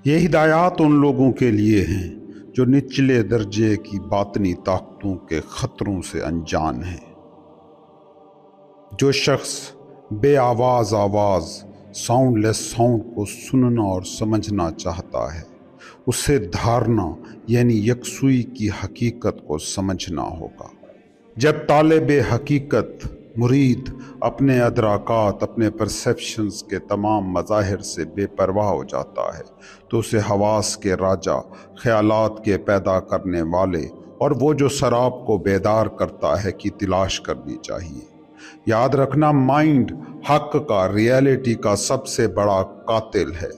یہ ہدایات ان لوگوں کے لیے ہیں جو نچلے درجے کی باطنی طاقتوں کے خطروں سے انجان ہیں۔ جو شخص بے آواز ساؤنڈ لیس ساؤنڈ کو سننا اور سمجھنا چاہتا ہے، اسے دھارنا یعنی یکسوئی کی حقیقت کو سمجھنا ہوگا۔ جب طالب حقیقت مرید اپنے ادراکات، اپنے پرسیپشنز کے تمام مظاہر سے بے پرواہ ہو جاتا ہے تو اسے حواس کے راجا، خیالات کے پیدا کرنے والے اور وہ جو سراب کو بیدار کرتا ہے کی تلاش کرنی چاہیے۔ یاد رکھنا، مائنڈ حق کا، ریالٹی کا سب سے بڑا قاتل ہے۔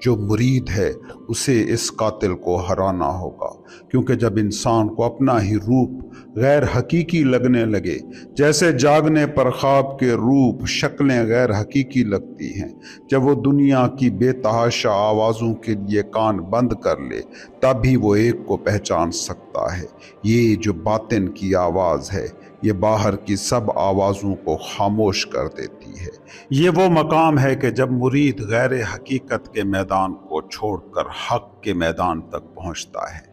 جو مرید ہے اسے اس قاتل کو ہرانا ہوگا، کیونکہ جب انسان کو اپنا ہی روپ غیر حقیقی لگنے لگے، جیسے جاگنے پر خواب کے روپ شکلیں غیر حقیقی لگتی ہیں، جب وہ دنیا کی بے تحاشا آوازوں کے لیے کان بند کر لے، تب ہی وہ ایک کو پہچان سکتا ہے۔ یہ جو باطن کی آواز ہے، یہ باہر کی سب آوازوں کو خاموش کر دیتی ہے۔ یہ وہ مقام ہے کہ جب مرید غیر حقیقت کے میدان کو چھوڑ کر حق کے میدان تک پہنچتا ہے۔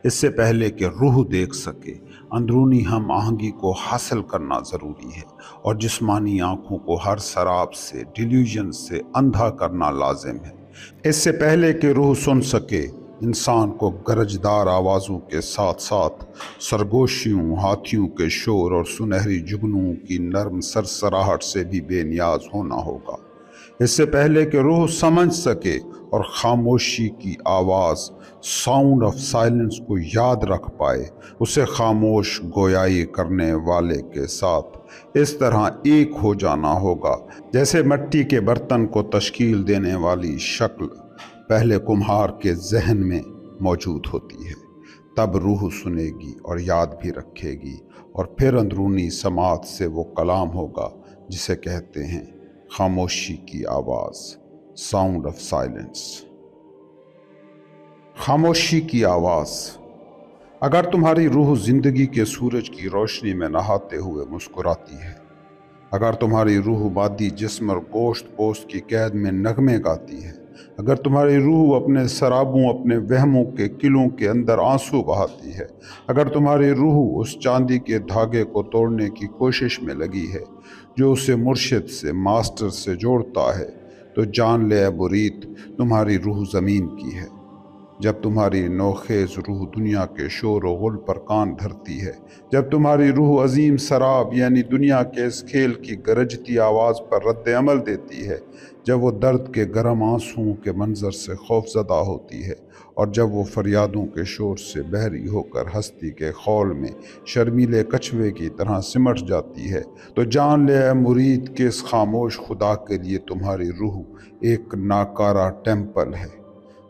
اس سے پہلے کہ روح دیکھ سکے، اندرونی ہم آہنگی کو حاصل کرنا ضروری ہے، اور جسمانی آنکھوں کو ہر سراب سے، ڈیلیوژن سے اندھا کرنا لازم ہے۔ اس سے پہلے کہ روح سن سکے، انسان کو گرجدار آوازوں کے ساتھ ساتھ سرگوشیوں، ہاتھیوں کے شور اور سنہری جگنوں کی نرم سرسراہٹ سے بھی بے نیاز ہونا ہوگا۔ اس سے پہلے کہ روح سمجھ سکے اور خاموشی کی آواز، ساؤنڈ آف سائلنس کو یاد رکھ پائے، اسے خاموش گویائی کرنے والے کے ساتھ اس طرح ایک ہو جانا ہوگا جیسے مٹی کے برتن کو تشکیل دینے والی شکل پہلے کمہار کے ذہن میں موجود ہوتی ہے۔ تب روح سنے گی اور یاد بھی رکھے گی، اور پھر اندرونی سماعت سے وہ کلام ہوگا جسے کہتے ہیں خاموشی کی آواز، ساؤنڈ آف سائلنس۔ خاموشی کی آواز۔ اگر تمہاری روح زندگی کے سورج کی روشنی میں نہاتے ہوئے مسکراتی ہے، اگر تمہاری روح مادی جسم اور گوشت پوست کی قید میں نغمے گاتی ہے، اگر تمہاری روح اپنے سرابوں، اپنے وہموں کے قلعوں کے اندر آنسو بہاتی ہے، اگر تمہاری روح اس چاندی کے دھاگے کو توڑنے کی کوشش میں لگی ہے جو اسے مرشد سے، ماسٹر سے جوڑتا ہے، تو جان لے اے مرید، تمہاری روح زمین کی ہے۔ جب تمہاری نوخیز روح دنیا کے شور و غل پر کان دھرتی ہے، جب تمہاری روح عظیم سراب یعنی دنیا کے اس کھیل کی گرجتی آواز پر رد عمل دیتی ہے، جب وہ درد کے گرم آنسوؤں کے منظر سے خوف زدہ ہوتی ہے، اور جب وہ فریادوں کے شور سے بحری ہو کر ہستی کے خول میں شرمیلے کچھوے کی طرح سمٹ جاتی ہے، تو جان لے اے مرید کہ اس خاموش خدا کے لیے تمہاری روح ایک ناکارہ ٹیمپل ہے۔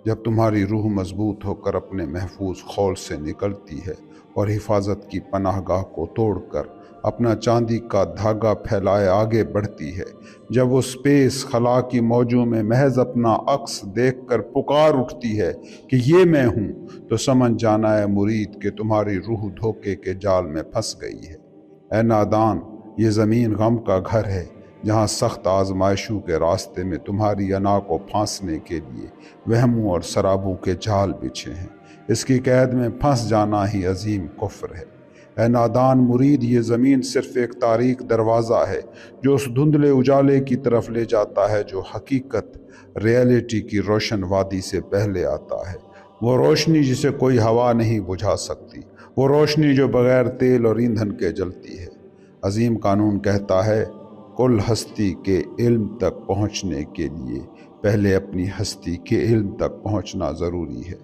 جب تمہاری روح مضبوط ہو کر اپنے محفوظ خول سے نکلتی ہے اور حفاظت کی پناہ گاہ کو توڑ کر اپنا چاندی کا دھاگا پھیلائے آگے بڑھتی ہے، جب وہ اسپیس، خلا کی موجوں میں محض اپنا عکس دیکھ کر پکار اٹھتی ہے کہ یہ میں ہوں، تو سمجھ جانا ہے مرید کہ تمہاری روح دھوکے کے جال میں پھنس گئی ہے۔ اے نادان، یہ زمین غم کا گھر ہے، جہاں سخت آزمائشوں کے راستے میں تمہاری انا کو پھانسنے کے لیے وہموں اور سرابوں کے جال بچھے ہیں۔ اس کی قید میں پھنس جانا ہی عظیم کفر ہے۔ اے نادان مرید، یہ زمین صرف ایک تاریک دروازہ ہے جو اس دھندلے اجالے کی طرف لے جاتا ہے جو حقیقت، ریالٹی کی روشن وادی سے پہلے آتا ہے۔ وہ روشنی جسے کوئی ہوا نہیں بجھا سکتی، وہ روشنی جو بغیر تیل اور ایندھن کے جلتی ہے۔ عظیم قانون کہتا ہے، کل ہستی کے علم تک پہنچنے کے لیے پہلے اپنی ہستی کے علم تک پہنچنا ضروری ہے۔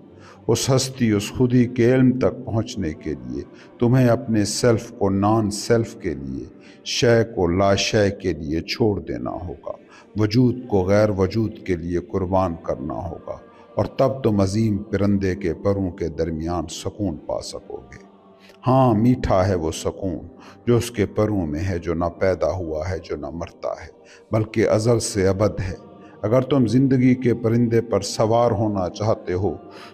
اس ہستی، اس خودی کے علم تک پہنچنے کے لیے تمہیں اپنے سیلف کو نان سیلف کے لیے، شے کو لا شے کے لیے چھوڑ دینا ہوگا، وجود کو غیر وجود کے لیے قربان کرنا ہوگا، اور تب تم عظیم پرندے کے پروں کے درمیان سکون پا سکو گے۔ ہاں، میٹھا ہے وہ سکون جو اس کے پروں میں ہے، جو نہ پیدا ہوا ہے، جو نہ مرتا ہے، بلکہ ازل سے ابد ہے۔ اگر تم زندگی کے پرندے پر سوار ہونا چاہتے ہو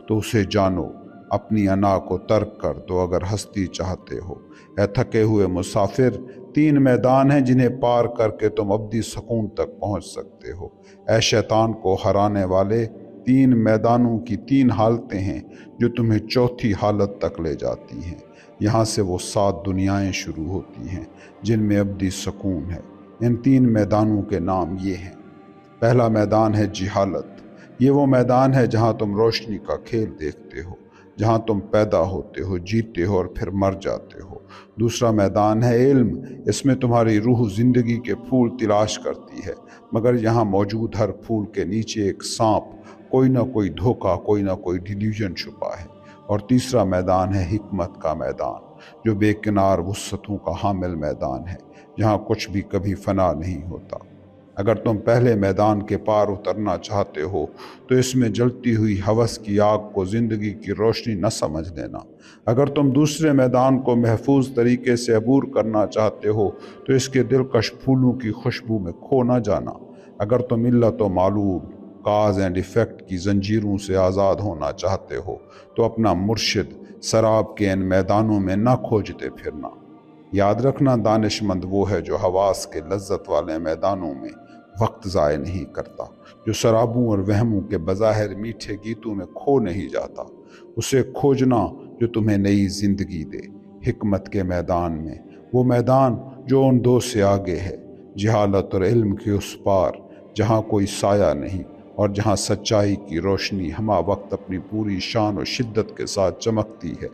تو اسے جانو، اپنی انا کو ترک کر دو اگر ہستی چاہتے ہو۔ اے تھکے ہوئے مسافر، 3 میدان ہیں جنہیں پار کر کے تم ابدی سکون تک پہنچ سکتے ہو۔ اے شیطان کو ہرانے والے، 3 میدانوں کی 3 حالتیں ہیں جو تمہیں چوتھی حالت تک لے جاتی ہیں۔ یہاں سے وہ 7 دنیائیں شروع ہوتی ہیں جن میں ابدی سکون ہے۔ ان 3 میدانوں کے نام یہ ہیں۔ پہلا میدان ہے جہالت۔ یہ وہ میدان ہے جہاں تم روشنی کا کھیل دیکھتے ہو، جہاں تم پیدا ہوتے ہو، جیتے ہو اور پھر مر جاتے ہو۔ دوسرا میدان ہے علم۔ اس میں تمہاری روح زندگی کے پھول تلاش کرتی ہے، مگر یہاں موجود ہر پھول کے نیچے ایک سانپ، کوئی نہ کوئی دھوکہ، کوئی نہ کوئی ڈیلیوژن چھپا ہے۔ اور تیسرا میدان ہے حکمت کا میدان، جو بے کنار وسعتوں کا حامل میدان ہے، جہاں کچھ بھی کبھی فنا نہیں ہوتا۔ اگر تم پہلے میدان کے پار اترنا چاہتے ہو تو اس میں جلتی ہوئی ہوس کی آگ کو زندگی کی روشنی نہ سمجھ لینا۔ اگر تم دوسرے میدان کو محفوظ طریقے سے عبور کرنا چاہتے ہو تو اس کے دلکش پھولوں کی خوشبو میں کھو نہ جانا۔ اگر تم علت و معلول، کاز اینڈ ایفیکٹ کی زنجیروں سے آزاد ہونا چاہتے ہو تو اپنا مرشد سراب کے ان میدانوں میں نہ کھوجتے پھرنا۔ یاد رکھنا، دانش مند وہ ہے جو حواس کے لذت والے میدانوں میں وقت ضائع نہیں کرتا، جو سرابوں اور وہموں کے بظاہر میٹھے گیتوں میں کھو نہیں جاتا۔ اسے کھوجنا جو تمہیں نئی زندگی دے، حکمت کے میدان میں، وہ میدان جو ان 2 سے آگے ہے، جہالت اور علم کے اس پار، جہاں کوئی سایہ نہیں اور جہاں سچائی کی روشنی ہمہ وقت اپنی پوری شان و شدت کے ساتھ چمکتی ہے۔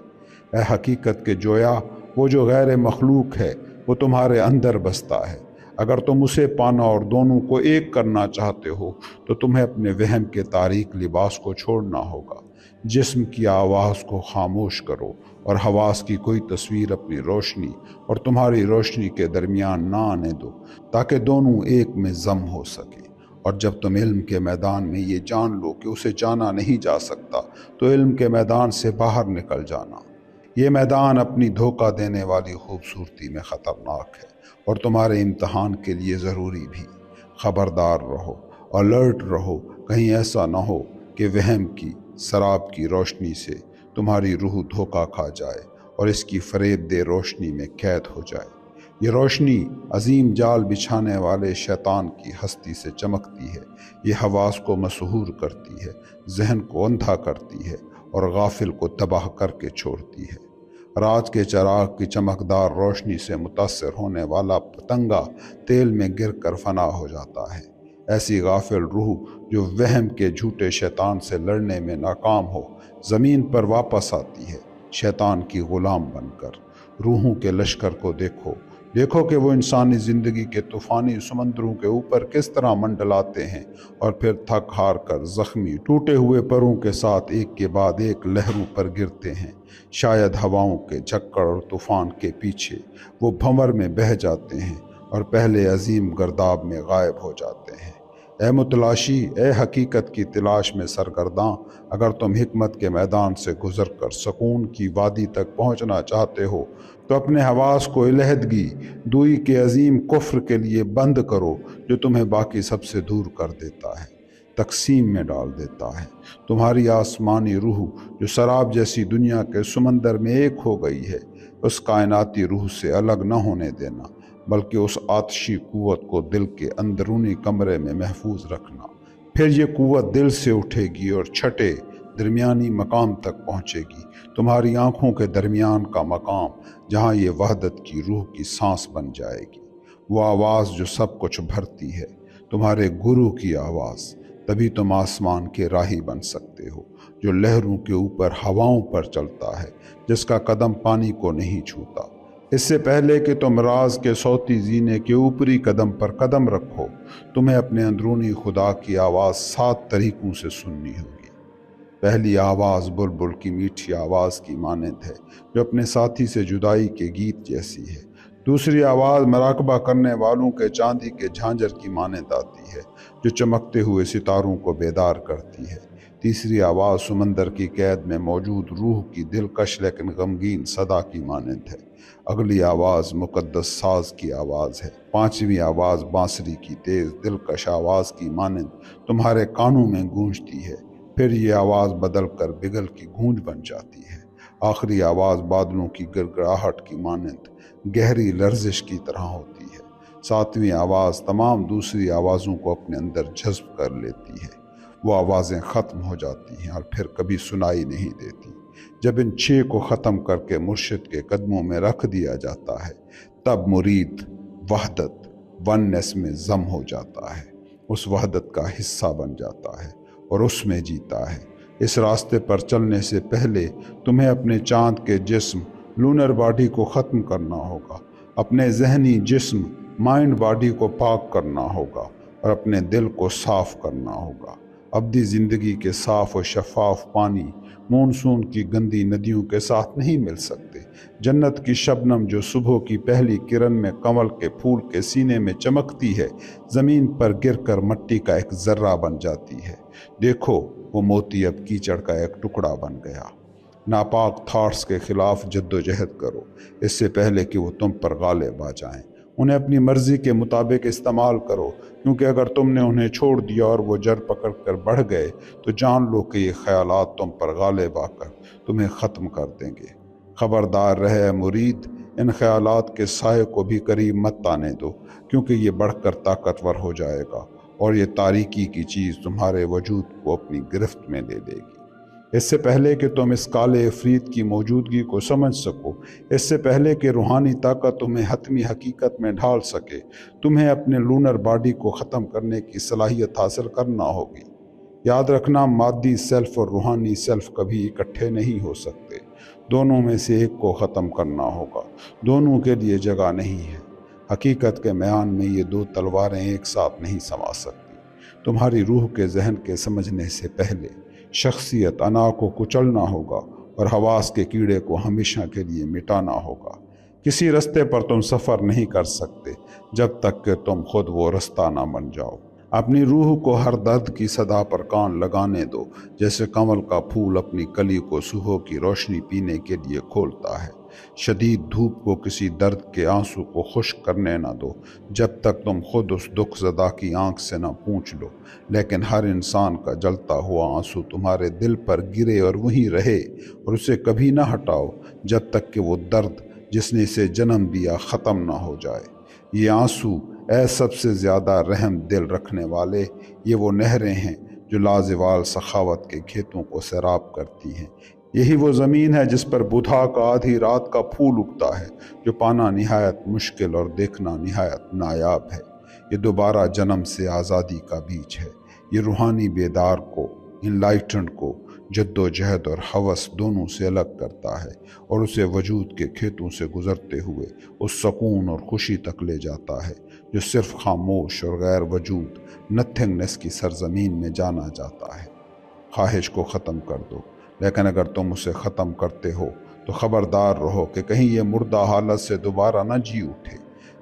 اے حقیقت کے جویا، وہ جو غیر مخلوق ہے وہ تمہارے اندر بستا ہے۔ اگر تم اسے پانا اور دونوں کو ایک کرنا چاہتے ہو تو تمہیں اپنے وہم کے تاریک لباس کو چھوڑنا ہوگا۔ جسم کی آواز کو خاموش کرو اور حواس کی کوئی تصویر اپنی روشنی اور تمہاری روشنی کے درمیان نہ آنے دو، تاکہ دونوں ایک میں ضم ہو سکے۔ اور جب تم علم کے میدان میں یہ جان لو کہ اسے جانا نہیں جا سکتا تو علم کے میدان سے باہر نکل جانا۔ یہ میدان اپنی دھوکہ دینے والی خوبصورتی میں خطرناک ہے اور تمہارے امتحان کے لیے ضروری بھی۔ خبردار رہو، الرٹ رہو، کہیں ایسا نہ ہو کہ وہم کی سراب کی روشنی سے تمہاری روح دھوکہ کھا جائے اور اس کی فریب دہ روشنی میں قید ہو جائے۔ یہ روشنی عظیم جال بچھانے والے شیطان کی ہستی سے چمکتی ہے۔ یہ حواس کو مسحور کرتی ہے، ذہن کو اندھا کرتی ہے اور غافل کو تباہ کر کے چھوڑتی ہے۔ رات کے چراغ کی چمکدار روشنی سے متاثر ہونے والا پتنگا تیل میں گر کر فنا ہو جاتا ہے۔ ایسی غافل روح جو وہم کے جھوٹے شیطان سے لڑنے میں ناکام ہو، زمین پر واپس آتی ہے شیطان کی غلام بن کر۔ روحوں کے لشکر کو دیکھو کہ وہ انسانی زندگی کے طوفانی سمندروں کے اوپر کس طرح منڈلاتے ہیں اور پھر تھک ہار کر زخمی ٹوٹے ہوئے پروں کے ساتھ ایک کے بعد ایک لہروں پر گرتے ہیں۔ شاید ہواؤں کے جھکڑ اور طوفان کے پیچھے وہ بھنور میں بہہ جاتے ہیں اور پہلے عظیم گرداب میں غائب ہو جاتے ہیں۔ اے متلاشی، اے حقیقت کی تلاش میں سرگرداں، اگر تم حکمت کے میدان سے گزر کر سکون کی وادی تک پہنچنا چاہتے ہو تو اپنے حواس کو علیحدگی دوئی کے عظیم کفر کے لیے بند کرو جو تمہیں باقی سب سے دور کر دیتا ہے، تقسیم میں ڈال دیتا ہے۔ تمہاری آسمانی روح جو سراب جیسی دنیا کے سمندر میں ایک ہو گئی ہے، اس کائناتی روح سے الگ نہ ہونے دینا، بلکہ اس آتشی قوت کو دل کے اندرونی کمرے میں محفوظ رکھنا۔ پھر یہ قوت دل سے اٹھے گی اور چھٹے درمیانی مقام تک پہنچے گی، تمہاری آنکھوں کے درمیان کا مقام، جہاں یہ وحدت کی روح کی سانس بن جائے گی۔ وہ آواز جو سب کچھ بھرتی ہے، تمہارے گرو کی آواز۔ تبھی تم آسمان کے راہی بن سکتے ہو، جو لہروں کے اوپر ہواؤں پر چلتا ہے، جس کا قدم پانی کو نہیں چھوتا۔ اس سے پہلے کہ تم راز کے صوتی زینے کے اوپری قدم پر قدم رکھو، تمہیں اپنے اندرونی خدا کی آواز 7 طریقوں سے سننی ہوگی۔ پہلی آواز بلبل کی میٹھی آواز کی مانند ہے، جو اپنے ساتھی سے جدائی کے گیت جیسی ہے۔ دوسری آواز مراقبہ کرنے والوں کے چاندی کے جھانجر کی مانند آتی ہے، جو چمکتے ہوئے ستاروں کو بیدار کرتی ہے۔ تیسری آواز سمندر کی قید میں موجود روح کی دلکش لیکن غمگین صدا کی مانند ہے۔ اگلی آواز مقدس ساز کی آواز ہے۔ پانچویں آواز بانسری کی تیز دلکش آواز کی مانند تمہارے کانوں میں گونجتی ہے۔ پھر یہ آواز بدل کر بگل کی گونج بن جاتی ہے۔ آخری آواز بادلوں کی گڑگڑاہٹ کی مانند گہری لرزش کی طرح ہوتی ہے۔ ساتویں آواز تمام دوسری آوازوں کو اپنے اندر جذب کر لیتی ہے۔ وہ آوازیں ختم ہو جاتی ہیں اور پھر کبھی سنائی نہیں دیتی۔ جب ان 6 کو ختم کر کے مرشد کے قدموں میں رکھ دیا جاتا ہے، تب مرید وحدت ونس میں ضم ہو جاتا ہے، اس وحدت کا حصہ بن جاتا ہے اور اس میں جیتا ہے۔ اس راستے پر چلنے سے پہلے تمہیں اپنے چاند کے جسم لونر باڈی کو ختم کرنا ہوگا، اپنے ذہنی جسم مائنڈ باڈی کو پاک کرنا ہوگا اور اپنے دل کو صاف کرنا ہوگا۔ ابدی زندگی کے صاف و شفاف پانی مونسون کی گندی ندیوں کے ساتھ نہیں مل سکتے۔ جنت کی شبنم جو صبح کی پہلی کرن میں کنول کے پھول کے سینے میں چمکتی ہے، زمین پر گر کر مٹی کا ایک ذرہ بن جاتی ہے۔ دیکھو وہ موتی اب کیچڑ کا ایک ٹکڑا بن گیا۔ ناپاک تھاٹس کے خلاف جدوجہد کرو اس سے پہلے کہ وہ تم پر غالب آ جائیں۔ انہیں اپنی مرضی کے مطابق استعمال کرو، کیونکہ اگر تم نے انہیں چھوڑ دیا اور وہ جڑ پکڑ کر بڑھ گئے تو جان لو کہ یہ خیالات تم پر غالب آ کر تمہیں ختم کر دیں گے۔ خبردار رہے مرید، ان خیالات کے سائے کو بھی قریب مت آنے دو، کیونکہ یہ بڑھ کر طاقتور ہو جائے گا اور یہ تاریکی کی چیز تمہارے وجود کو اپنی گرفت میں لے لے گی۔ اس سے پہلے کہ تم اس کالے عفریت کی موجودگی کو سمجھ سکو، اس سے پہلے کہ روحانی طاقت تمہیں حتمی حقیقت میں ڈھال سکے، تمہیں اپنے لونر باڈی کو ختم کرنے کی صلاحیت حاصل کرنا ہوگی۔ یاد رکھنا، مادی سیلف اور روحانی سیلف کبھی اکٹھے نہیں ہو سکتے، دونوں میں سے ایک کو ختم کرنا ہوگا، دونوں کے لیے جگہ نہیں ہے۔ حقیقت کے میان میں یہ 2 تلواریں ایک ساتھ نہیں سما سکتی۔ تمہاری روح کے ذہن کے سمجھنے سے پہلے شخصیت انا کو کچلنا ہوگا اور حواس کے کیڑے کو ہمیشہ کے لیے مٹانا ہوگا۔ کسی رستے پر تم سفر نہیں کر سکتے جب تک کہ تم خود وہ رستہ نہ بن جاؤ۔ اپنی روح کو ہر درد کی صدا پر کان لگانے دو، جیسے کنول کا پھول اپنی کلی کو صبح کی روشنی پینے کے لیے کھولتا ہے۔ شدید دھوپ کو کسی درد کے آنسو کو خشک کرنے نہ دو جب تک تم خود اس دکھ زدہ کی آنکھ سے نہ پونچھ لو، لیکن ہر انسان کا جلتا ہوا آنسو تمہارے دل پر گرے اور وہیں رہے، اور اسے کبھی نہ ہٹاؤ جب تک کہ وہ درد جس نے اسے جنم دیا ختم نہ ہو جائے۔ یہ آنسو اے سب سے زیادہ رحم دل رکھنے والے، یہ وہ نہریں ہیں جو لازوال سخاوت کے کھیتوں کو سیراب کرتی ہیں۔ یہی وہ زمین ہے جس پر بدھا کا آدھی رات کا پھول اگتا ہے، جو پانا نہایت مشکل اور دیکھنا نہایت نایاب ہے۔ یہ دوبارہ جنم سے آزادی کا بیج ہے۔ یہ روحانی بیدار کو، انلائٹنڈ کو، جد و جہد اور ہوس دونوں سے الگ کرتا ہے اور اسے وجود کے کھیتوں سے گزرتے ہوئے اس سکون اور خوشی تک لے جاتا ہے جو صرف خاموش اور غیر وجود نتھنگنس کی سرزمین میں جانا جاتا ہے۔ خواہش کو ختم کر دو، لیکن اگر تم اسے ختم کرتے ہو تو خبردار رہو کہ کہیں یہ مردہ حالت سے دوبارہ نہ جی اٹھے۔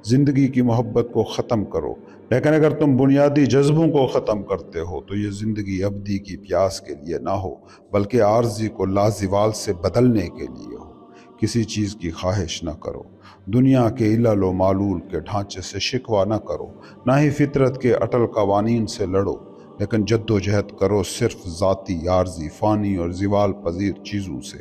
زندگی کی محبت کو ختم کرو، لیکن اگر تم بنیادی جذبوں کو ختم کرتے ہو تو یہ زندگی ابدی کی پیاس کے لیے نہ ہو، بلکہ عارضی کو لازوال سے بدلنے کے لیے ہو۔ کسی چیز کی خواہش نہ کرو، دنیا کے علل و معلول کے ڈھانچے سے شکوہ نہ کرو، نہ ہی فطرت کے اٹل قوانین سے لڑو، لیکن جد و جہد کرو صرف ذاتی، عارضی، فانی اور زوال پذیر چیزوں سے۔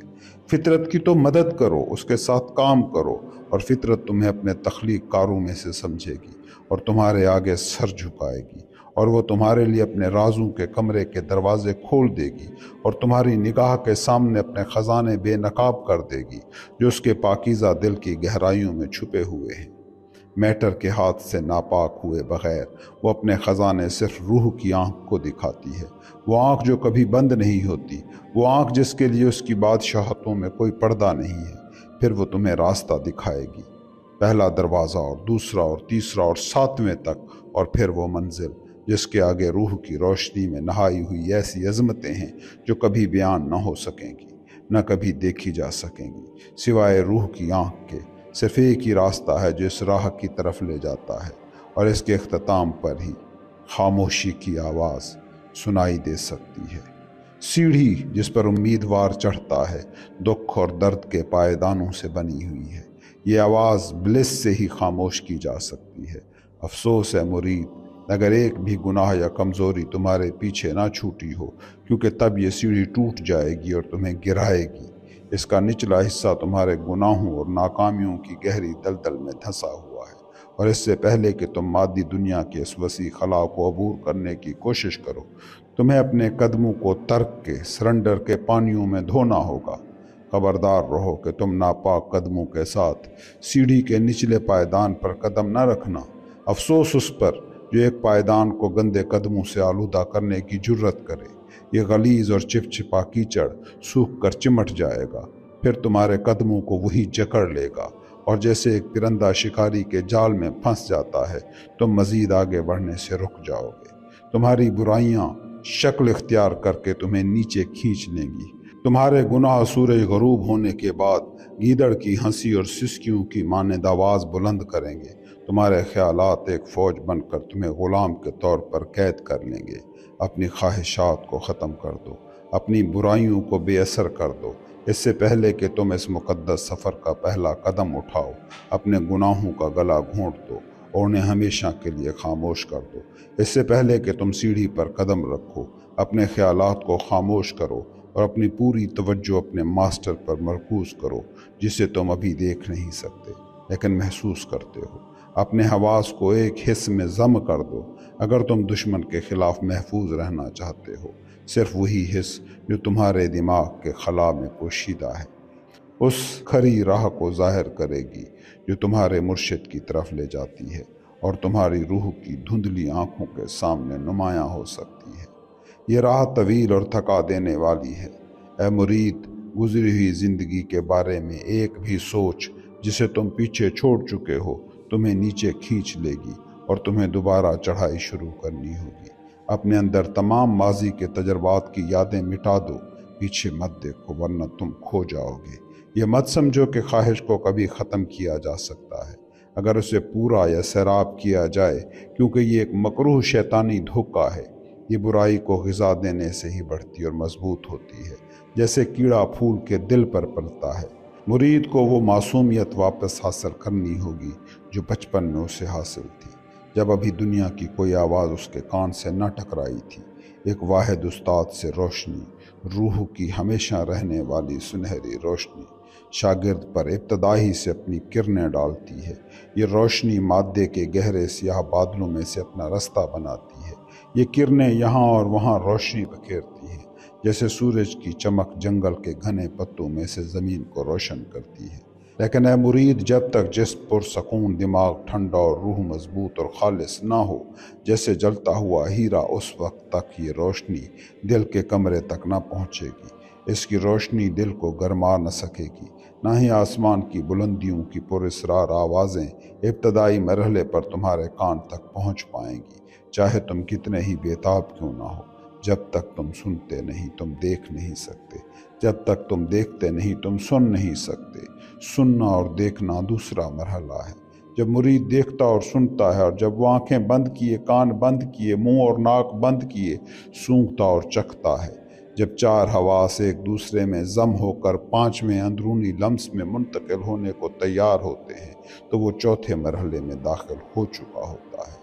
فطرت کی تو مدد کرو، اس کے ساتھ کام کرو، اور فطرت تمہیں اپنے تخلیق کاروں میں سے سمجھے گی اور تمہارے آگے سر جھکائے گی، اور وہ تمہارے لیے اپنے رازوں کے کمرے کے دروازے کھول دے گی اور تمہاری نگاہ کے سامنے اپنے خزانے بے نقاب کر دے گی جو اس کے پاکیزہ دل کی گہرائیوں میں چھپے ہوئے ہیں۔ میٹر کے ہاتھ سے ناپاک ہوئے بغیر وہ اپنے خزانے صرف روح کی آنکھ کو دکھاتی ہے، وہ آنکھ جو کبھی بند نہیں ہوتی، وہ آنکھ جس کے لیے اس کی بادشاہتوں میں کوئی پردہ نہیں ہے۔ پھر وہ تمہیں راستہ دکھائے گی، پہلا دروازہ اور دوسرا اور تیسرا اور 7ویں تک، اور پھر وہ منزل جس کے آگے روح کی روشنی میں نہائی ہوئی ایسی عظمتیں ہیں جو کبھی بیان نہ ہو سکیں گی، نہ کبھی دیکھی جا سکیں گی، سوائے روح کی آنکھ کے۔ صرف ایک ہی راستہ ہے جو اس راہ کی طرف لے جاتا ہے، اور اس کے اختتام پر ہی خاموشی کی آواز سنائی دے سکتی ہے۔ سیڑھی جس پر امیدوار چڑھتا ہے دکھ اور درد کے پائیدانوں سے بنی ہوئی ہے، یہ آواز بلس سے ہی خاموش کی جا سکتی ہے۔ افسوس ہے مرید، اگر ایک بھی گناہ یا کمزوری تمہارے پیچھے نہ چھوٹی ہو، کیونکہ تب یہ سیڑھی ٹوٹ جائے گی اور تمہیں گرائے گی۔ اس کا نچلا حصہ تمہارے گناہوں اور ناکامیوں کی گہری دلدل میں دھنسا ہوا ہے، اور اس سے پہلے کہ تم مادی دنیا کے اس وسیع خلا کو عبور کرنے کی کوشش کرو، تمہیں اپنے قدموں کو ترک کے سرنڈر کے پانیوں میں دھونا ہوگا۔ خبردار رہو کہ تم ناپاک قدموں کے ساتھ سیڑھی کے نچلے پائیدان پر قدم نہ رکھنا۔ افسوس اس پر جو ایک پائیدان کو گندے قدموں سے آلودہ کرنے کی جرت کرے۔ یہ غلیظ اور چپچپا کیچڑ سوکھ کر چمٹ جائے گا، پھر تمہارے قدموں کو وہی جکڑ لے گا، اور جیسے ایک پرندہ شکاری کے جال میں پھنس جاتا ہے، تم مزید آگے بڑھنے سے رک جاؤ گے۔ تمہاری برائیاں شکل اختیار کر کے تمہیں نیچے کھینچ لیں گی۔ تمہارے گناہ سورج غروب ہونے کے بعد گیدڑ کی ہنسی اور سسکیوں کی مانند آواز بلند کریں گے۔ تمہارے خیالات ایک فوج بن کر تمہیں غلام کے طور پر قید کر لیں گے۔ اپنی خواہشات کو ختم کر دو، اپنی برائیوں کو بے اثر کر دو۔ اس سے پہلے کہ تم اس مقدس سفر کا پہلا قدم اٹھاؤ، اپنے گناہوں کا گلا گھونٹ دو اور انہیں ہمیشہ کے لیے خاموش کر دو۔ اس سے پہلے کہ تم سیڑھی پر قدم رکھو، اپنے خیالات کو خاموش کرو اور اپنی پوری توجہ اپنے ماسٹر پر مرکوز کرو، جسے تم ابھی دیکھ نہیں سکتے لیکن محسوس کرتے ہو۔ اپنے حواس کو ایک حص میں ضم کر دو۔ اگر تم دشمن کے خلاف محفوظ رہنا چاہتے ہو، صرف وہی حص جو تمہارے دماغ کے خلا میں پوشیدہ ہے اس کھری راہ کو ظاہر کرے گی جو تمہارے مرشد کی طرف لے جاتی ہے اور تمہاری روح کی دھندلی آنکھوں کے سامنے نمایاں ہو سکتی ہے۔ یہ راہ طویل اور تھکا دینے والی ہے۔ اے مرید، گزری ہوئی زندگی کے بارے میں ایک بھی سوچ جسے تم پیچھے چھوڑ چکے ہو تمہیں نیچے کھینچ لے گی اور تمہیں دوبارہ چڑھائی شروع کرنی ہوگی۔ اپنے اندر تمام ماضی کے تجربات کی یادیں مٹا دو، پیچھے مت دیکھو ورنہ تم کھو جاؤ گے۔ یہ مت سمجھو کہ خواہش کو کبھی ختم کیا جا سکتا ہے اگر اسے پورا یا سیراب کیا جائے، کیونکہ یہ ایک مکروہ شیطانی دھوکہ ہے۔ یہ برائی کو غذا دینے سے ہی بڑھتی اور مضبوط ہوتی ہے، جیسے کیڑا پھول کے دل پر پلتا ہے۔ مرید کو وہ معصومیت واپس حاصل کرنی ہوگی جو بچپن میں اسے حاصل تھی، جب ابھی دنیا کی کوئی آواز اس کے کان سے نہ ٹکرائی تھی۔ ایک واحد استاد سے روشنی، روح کی ہمیشہ رہنے والی سنہری روشنی، شاگرد پر ابتدائی سے اپنی کرنیں ڈالتی ہے۔ یہ روشنی مادے کے گہرے سیاہ بادلوں میں سے اپنا رستہ بناتی ہے۔ یہ کرنیں یہاں اور وہاں روشنی بکھیرتی ہیں، جیسے سورج کی چمک جنگل کے گھنے پتوں میں سے زمین کو روشن کرتی ہے۔ لیکن اے مرید، جب تک جسم پرسکون، دماغ ٹھنڈا اور روح مضبوط اور خالص نہ ہو جیسے جلتا ہوا ہیرا، اس وقت تک یہ روشنی دل کے کمرے تک نہ پہنچے گی۔ اس کی روشنی دل کو گرما نہ سکے گی، نہ ہی آسمان کی بلندیوں کی پراسرار آوازیں ابتدائی مرحلے پر تمہارے کان تک پہنچ پائیں گی، چاہے تم کتنے ہی بیتاب کیوں نہ ہو۔ جب تک تم سنتے نہیں تم دیکھ نہیں سکتے، جب تک تم دیکھتے نہیں تم سن نہیں سکتے۔ سننا اور دیکھنا دوسرا مرحلہ ہے۔ جب مرید دیکھتا اور سنتا ہے، اور جب وہ آنکھیں بند کیے، کان بند کیے، منہ اور ناک بند کیے سونگھتا اور چکھتا ہے، جب چار حواس ایک دوسرے میں ضم ہو کر پانچویں اندرونی لمس میں منتقل ہونے کو تیار ہوتے ہیں، تو وہ چوتھے مرحلے میں داخل ہو چکا ہوتا ہے۔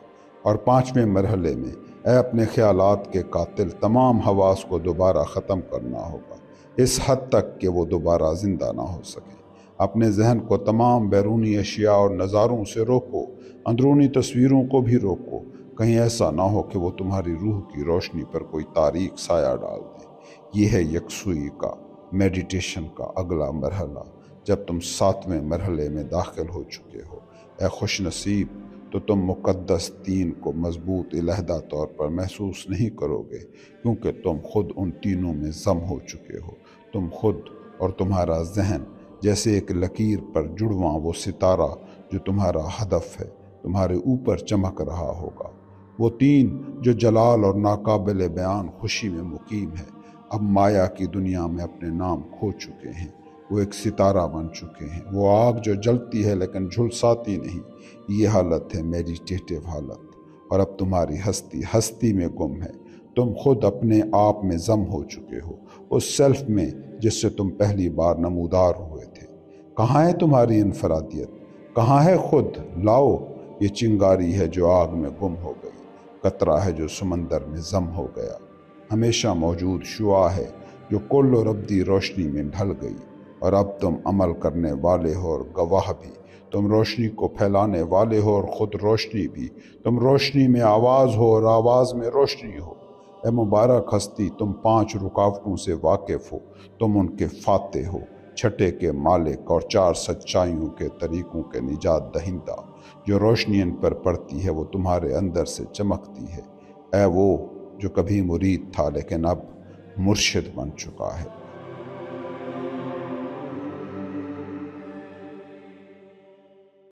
اور پانچویں مرحلے میں اے اپنے خیالات کے قاتل، تمام حواس کو دوبارہ ختم کرنا ہوگا، اس حد تک کہ وہ دوبارہ زندہ نہ ہو سکیں۔ اپنے ذہن کو تمام بیرونی اشیاء اور نظاروں سے روکو، اندرونی تصویروں کو بھی روکو، کہیں ایسا نہ ہو کہ وہ تمہاری روح کی روشنی پر کوئی تاریک سایہ ڈال دیں۔ یہ ہے یکسوئی کا، میڈیٹیشن کا اگلا مرحلہ۔ جب تم ساتویں مرحلے میں داخل ہو چکے ہو، اے خوش نصیب، تو تم مقدس تین کو مضبوط علیحدہ طور پر محسوس نہیں کرو گے، کیونکہ تم خود ان تینوں میں ضم ہو چکے ہو۔ تم خود اور تمہارا ذہن جیسے ایک لکیر پر جڑواں وہ ستارہ جو تمہارا ہدف ہے، تمہارے اوپر چمک رہا ہوگا۔ وہ تین جو جلال اور ناقابل بیان خوشی میں مقیم ہے، اب مایا کی دنیا میں اپنے نام کھو چکے ہیں۔ وہ ایک ستارہ بن چکے ہیں، وہ آگ جو جلتی ہے لیکن جھلساتی نہیں۔ یہ حالت ہے میڈیٹیٹو حالت، اور اب تمہاری ہستی ہستی میں گم ہے۔ تم خود اپنے آپ میں ضم ہو چکے ہو، اس سیلف میں جس سے تم پہلی بار نمودار ہوئے تھے۔ کہاں ہے تمہاری انفرادیت؟ کہاں ہے خود؟ لاؤ، یہ چنگاری ہے جو آگ میں گم ہو گئی، قطرہ ہے جو سمندر میں ضم ہو گیا، ہمیشہ موجود شعاع ہے جو کل اور ابدی روشنی میں ڈھل گئی، اور اب تم عمل کرنے والے ہو اور گواہ بھی۔ تم روشنی کو پھیلانے والے ہو اور خود روشنی بھی، تم روشنی میں آواز ہو اور آواز میں روشنی ہو۔ اے مبارک ہستی، تم 5 رکاوٹوں سے واقف ہو، تم ان کے فاتح ہو، چھٹے کے مالک اور 4 سچائیوں کے طریقوں کے نجات دہندہ۔ جو روشنی ان پر پڑتی ہے وہ تمہارے اندر سے چمکتی ہے۔ اے وہ جو کبھی مرید تھا لیکن اب مرشد بن چکا ہے۔